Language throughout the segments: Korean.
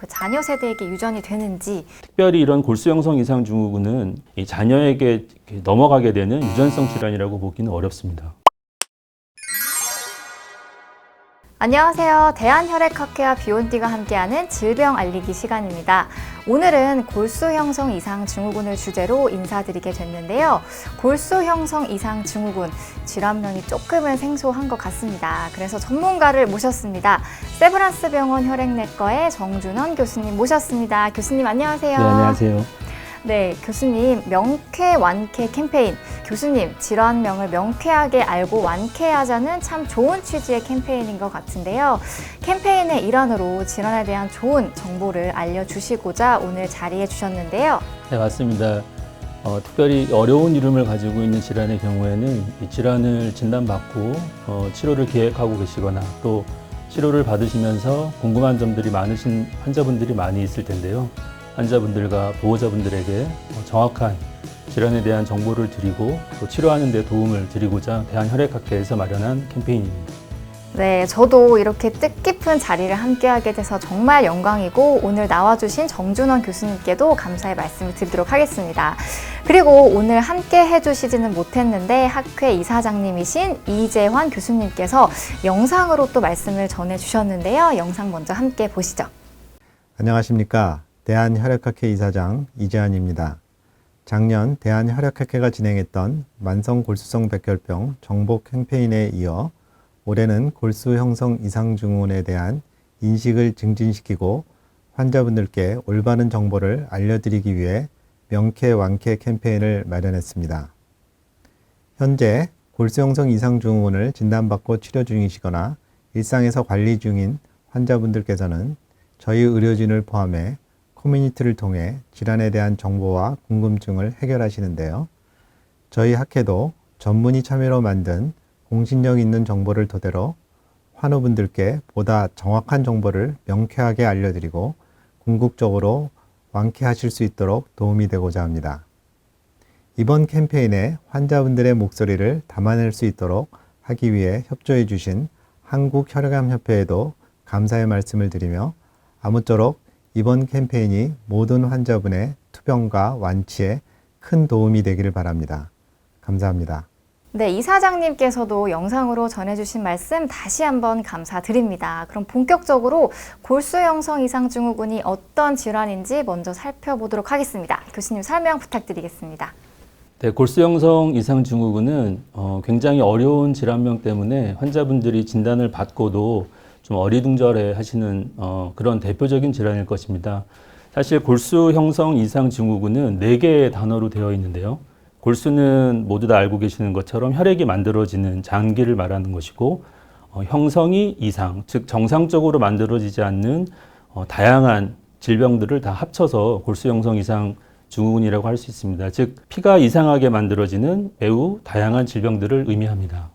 자녀 세대에게 유전이 되는지. 특별히 이런 골수 형성 이상 증후군은 이 자녀에게 넘어가게 되는 유전성 질환이라고 보기는 어렵습니다. 안녕하세요. 대한혈액학회와 비온띠가 함께하는 질병 알리기 시간입니다. 오늘은 골수 형성 이상 증후군을 주제로 인사드리게 됐는데요. 골수 형성 이상 증후군, 질환명이 조금은 생소한 것 같습니다. 그래서 전문가를 모셨습니다. 세브란스 병원 혈액내과의 정준원 교수님 모셨습니다. 교수님 안녕하세요. 네, 안녕하세요. 네, 교수님, 명쾌 완쾌 캠페인. 교수님, 질환명을 명쾌하게 알고 완쾌하자는 참 좋은 취지의 캠페인인 것 같은데요. 캠페인의 일환으로 질환에 대한 좋은 정보를 알려주시고자 오늘 자리해 주셨는데요. 네, 맞습니다. 특별히 어려운 이름을 가지고 있는 질환의 경우에는 이 질환을 진단받고 치료를 계획하고 계시거나 또 치료를 받으시면서 궁금한 점들이 많으신 환자분들이 많이 있을 텐데요. 환자분들과 보호자분들에게 정확한 질환에 대한 정보를 드리고 또 치료하는 데 도움을 드리고자 대한혈액학회에서 마련한 캠페인입니다. 네, 저도 이렇게 뜻깊은 자리를 함께하게 돼서 정말 영광이고 오늘 나와주신 정준원 교수님께도 감사의 말씀을 드리도록 하겠습니다. 그리고 오늘 함께 해주시지는 못했는데 학회 이사장님이신 이재환 교수님께서 영상으로 또 말씀을 전해주셨는데요. 영상 먼저 함께 보시죠. 안녕하십니까. 대한혈액학회 이사장 이재환입니다. 작년 대한혈액학회가 진행했던 만성골수성 백혈병 정보 캠페인에 이어 올해는 골수 형성 이상 증후군에 대한 인식을 증진시키고 환자분들께 올바른 정보를 알려드리기 위해 명쾌 완쾌 캠페인을 마련했습니다. 현재 골수 형성 이상 증후군을 진단받고 치료 중이시거나 일상에서 관리 중인 환자분들께서는 저희 의료진을 포함해 커뮤니티를 통해 질환에 대한 정보와 궁금증을 해결하시는데요. 저희 학회도 전문의 참여로 만든 공신력 있는 정보를 토대로 환우분들께 보다 정확한 정보를 명쾌하게 알려드리고 궁극적으로 완쾌하실 수 있도록 도움이 되고자 합니다. 이번 캠페인에 환자분들의 목소리를 담아낼 수 있도록 하기 위해 협조해 주신 한국혈액암협회에도 감사의 말씀을 드리며 아무쪼록 이번 캠페인이 모든 환자분의 투병과 완치에 큰 도움이 되기를 바랍니다. 감사합니다. 네, 이사장님께서도 영상으로 전해주신 말씀 다시 한번 감사드립니다. 그럼 본격적으로 골수 형성 이상 증후군이 어떤 질환인지 먼저 살펴보도록 하겠습니다. 교수님 설명 부탁드리겠습니다. 네, 골수 형성 이상 증후군은 굉장히 어려운 질환명 때문에 환자분들이 진단을 받고도 좀 어리둥절해 하시는 그런 대표적인 질환일 것입니다. 사실 골수 형성 이상 증후군은 4개의 단어로 되어 있는데요. 골수는 모두 다 알고 계시는 것처럼 혈액이 만들어지는 장기를 말하는 것이고 형성이 이상, 즉 정상적으로 만들어지지 않는 다양한 질병들을 다 합쳐서 골수 형성 이상 증후군이라고 할 수 있습니다. 즉 피가 이상하게 만들어지는 매우 다양한 질병들을 의미합니다.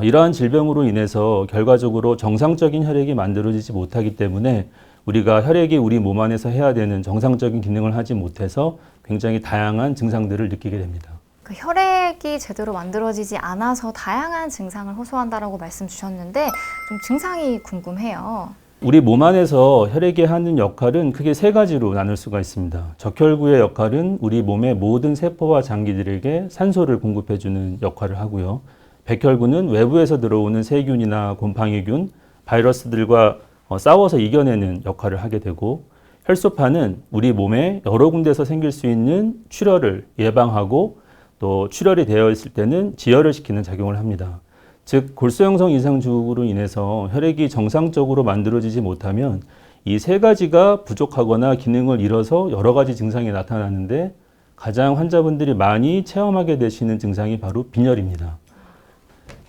이러한 질병으로 인해서 결과적으로 정상적인 혈액이 만들어지지 못하기 때문에 우리가 혈액이 우리 몸 안에서 해야 되는 정상적인 기능을 하지 못해서 굉장히 다양한 증상들을 느끼게 됩니다. 그 혈액이 제대로 만들어지지 않아서 다양한 증상을 호소한다라고 말씀 주셨는데 좀 증상이 궁금해요. 우리 몸 안에서 혈액이 하는 역할은 크게 3가지로 나눌 수가 있습니다. 적혈구의 역할은 우리 몸의 모든 세포와 장기들에게 산소를 공급해주는 역할을 하고요. 백혈구는 외부에서 들어오는 세균이나 곰팡이균, 바이러스들과 싸워서 이겨내는 역할을 하게 되고 혈소판은 우리 몸에 여러 군데서 생길 수 있는 출혈을 예방하고 또 출혈이 되어 있을 때는 지혈을 시키는 작용을 합니다. 즉 골수 형성 이상 증후군으로 인해서 혈액이 정상적으로 만들어지지 못하면 이 3가지가 부족하거나 기능을 잃어서 여러 가지 증상이 나타나는데 가장 환자분들이 많이 체험하게 되시는 증상이 바로 빈혈입니다.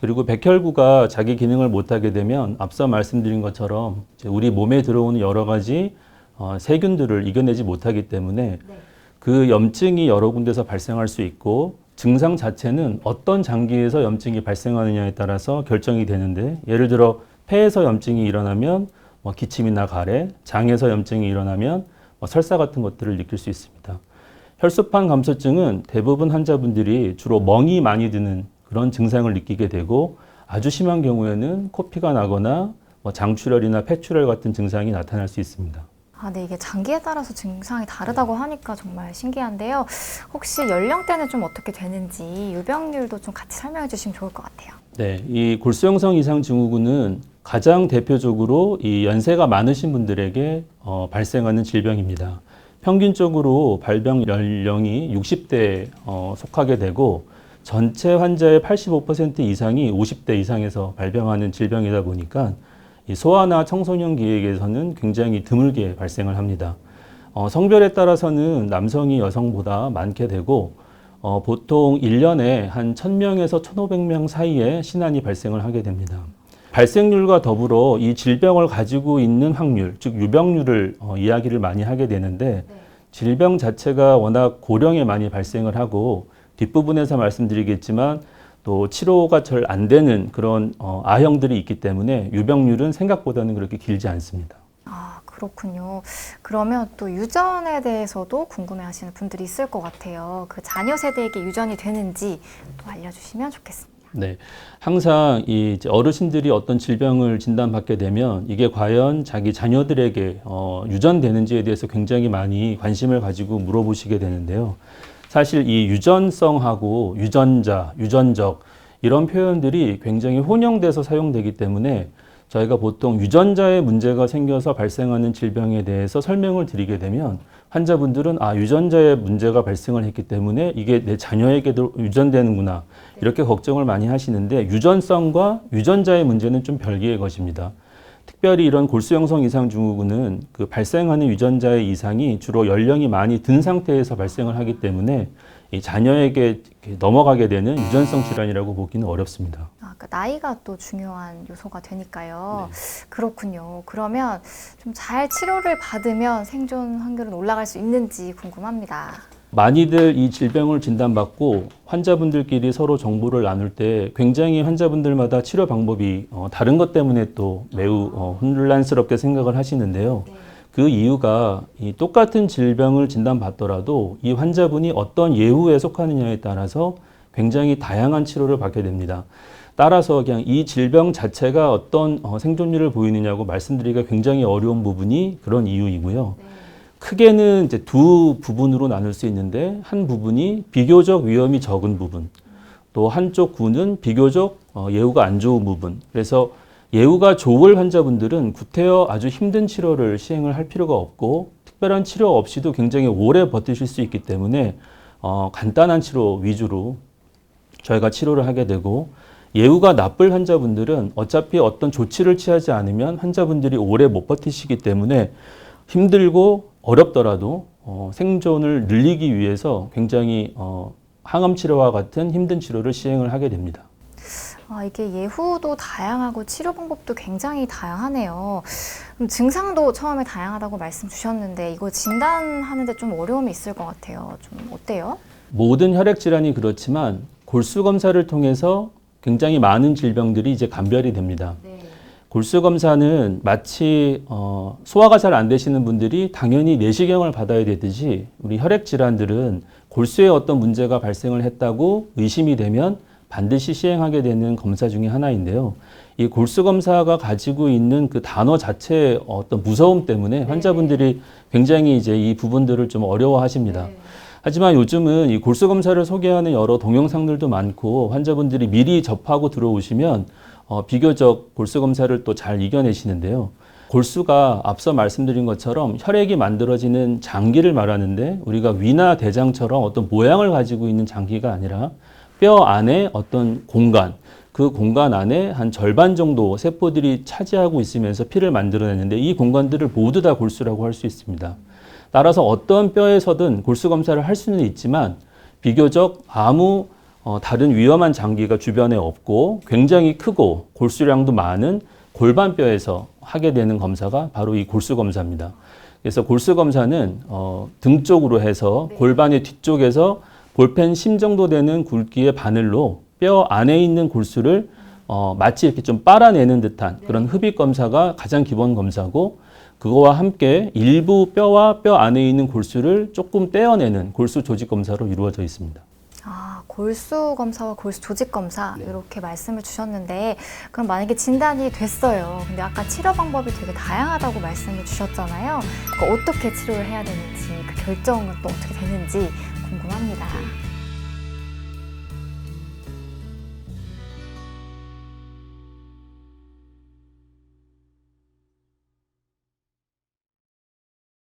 그리고 백혈구가 자기 기능을 못하게 되면 앞서 말씀드린 것처럼 우리 몸에 들어오는 여러 가지 세균들을 이겨내지 못하기 때문에 그 염증이 여러 군데서 발생할 수 있고 증상 자체는 어떤 장기에서 염증이 발생하느냐에 따라서 결정이 되는데 예를 들어 폐에서 염증이 일어나면 기침이나 가래, 장에서 염증이 일어나면 설사 같은 것들을 느낄 수 있습니다. 혈소판 감소증은 대부분 환자분들이 주로 멍이 많이 드는 그런 증상을 느끼게 되고 아주 심한 경우에는 코피가 나거나 장출혈이나 폐출혈 같은 증상이 나타날 수 있습니다. 네, 이게 장기에 따라서 증상이 다르다고 하니까 정말 신기한데요. 혹시 연령대는 좀 어떻게 되는지 유병률도 좀 같이 설명해 주시면 좋을 것 같아요. 네, 이 골수형성 이상 증후군은 가장 대표적으로 이 연세가 많으신 분들에게 발생하는 질병입니다. 평균적으로 발병 연령이 60대에 속하게 되고 전체 환자의 85% 이상이 50대 이상에서 발병하는 질병이다 보니까 이 소아나 청소년 기획에서는 굉장히 드물게 발생을 합니다. 성별에 따라서는 남성이 여성보다 많게 되고 보통 1년에 한 1000명에서 1500명 사이에 신환이 발생을 하게 됩니다. 발생률과 더불어 이 질병을 가지고 있는 확률, 즉 유병률을 이야기를 많이 하게 되는데 질병 자체가 워낙 고령에 많이 발생을 하고 뒷부분에서 말씀드리겠지만 또 치료가 잘 안 되는 그런 아형들이 있기 때문에 유병률은 생각보다는 그렇게 길지 않습니다. 그렇군요. 그러면 또 유전에 대해서도 궁금해하시는 분들이 있을 것 같아요. 그 자녀 세대에게 유전이 되는지 또 알려주시면 좋겠습니다. 네, 항상 이 어르신들이 어떤 질병을 진단받게 되면 이게 과연 자기 자녀들에게 유전되는지에 대해서 굉장히 많이 관심을 가지고 물어보시게 되는데요. 사실 이 유전성하고 유전자, 유전적 이런 표현들이 굉장히 혼용돼서 사용되기 때문에 저희가 보통 유전자에 문제가 생겨서 발생하는 질병에 대해서 설명을 드리게 되면 환자분들은 유전자에 문제가 발생을 했기 때문에 이게 내 자녀에게도 유전되는구나 이렇게 걱정을 많이 하시는데 유전성과 유전자의 문제는 좀 별개의 것입니다. 특별히 이런 골수형성 이상 증후군은 그 발생하는 유전자의 이상이 주로 연령이 많이 든 상태에서 발생을 하기 때문에 이 자녀에게 넘어가게 되는 유전성 질환이라고 보기는 어렵습니다. 그러니까 나이가 또 중요한 요소가 되니까요. 네. 그렇군요. 그러면 좀 잘 치료를 받으면 생존 확률은 올라갈 수 있는지 궁금합니다. 많이들 이 질병을 진단받고 환자분들끼리 서로 정보를 나눌 때 굉장히 환자분들마다 치료 방법이 다른 것 때문에 또 매우 혼란스럽게 생각을 하시는데요. 그 이유가 이 똑같은 질병을 진단받더라도 이 환자분이 어떤 예후에 속하느냐에 따라서 굉장히 다양한 치료를 받게 됩니다. 따라서 그냥 이 질병 자체가 어떤 생존율을 보이느냐고 말씀드리기가 굉장히 어려운 부분이 그런 이유이고요. 크게는 이제 두 부분으로 나눌 수 있는데 한 부분이 비교적 위험이 적은 부분, 또 한쪽 구는 비교적 예후가 안 좋은 부분. 그래서 예후가 좋을 환자분들은 구태여 아주 힘든 치료를 시행을 할 필요가 없고 특별한 치료 없이도 굉장히 오래 버티실 수 있기 때문에 간단한 치료 위주로 저희가 치료를 하게 되고 예후가 나쁠 환자분들은 어차피 어떤 조치를 취하지 않으면 환자분들이 오래 못 버티시기 때문에 힘들고 어렵더라도 생존을 늘리기 위해서 굉장히 항암 치료와 같은 힘든 치료를 시행을 하게 됩니다. 이게 예후도 다양하고 치료 방법도 굉장히 다양하네요. 증상도 처음에 다양하다고 말씀 주셨는데 이거 진단하는데 좀 어려움이 있을 것 같아요. 좀 어때요? 모든 혈액 질환이 그렇지만 골수 검사를 통해서 굉장히 많은 질병들이 이제 감별이 됩니다. 골수 검사는 마치 소화가 잘 안 되시는 분들이 당연히 내시경을 받아야 되듯이 우리 혈액 질환들은 골수에 어떤 문제가 발생을 했다고 의심이 되면 반드시 시행하게 되는 검사 중에 하나인데요. 이 골수 검사가 가지고 있는 그 단어 자체의 어떤 무서움 때문에 환자분들이 굉장히 이제 이 부분들을 좀 어려워하십니다. 하지만 요즘은 이 골수 검사를 소개하는 여러 동영상들도 많고 환자분들이 미리 접하고 들어오시면 비교적 골수 검사를 또 잘 이겨내시는데요. 골수가 앞서 말씀드린 것처럼 혈액이 만들어지는 장기를 말하는데 우리가 위나 대장처럼 어떤 모양을 가지고 있는 장기가 아니라 뼈 안에 어떤 공간, 그 공간 안에 한 절반 정도 세포들이 차지하고 있으면서 피를 만들어내는데 이 공간들을 모두 다 골수라고 할 수 있습니다. 따라서 어떤 뼈에서든 골수 검사를 할 수는 있지만 비교적 아무 다른 위험한 장기가 주변에 없고 굉장히 크고 골수량도 많은 골반뼈에서 하게 되는 검사가 바로 이 골수 검사입니다. 그래서 골수 검사는 등 쪽으로 해서 골반의 뒤쪽에서 볼펜 심 정도 되는 굵기의 바늘로 뼈 안에 있는 골수를 마치 이렇게 좀 빨아내는 듯한 그런 흡입 검사가 가장 기본 검사고 그거와 함께 일부 뼈와 뼈 안에 있는 골수를 조금 떼어내는 골수 조직 검사로 이루어져 있습니다. 골수 검사와 골수 조직 검사 이렇게 말씀을 주셨는데 그럼 만약에 진단이 됐어요. 근데 아까 치료 방법이 되게 다양하다고 말씀을 주셨잖아요. 그러니까 어떻게 치료를 해야 되는지 그 결정은 또 어떻게 되는지 궁금합니다.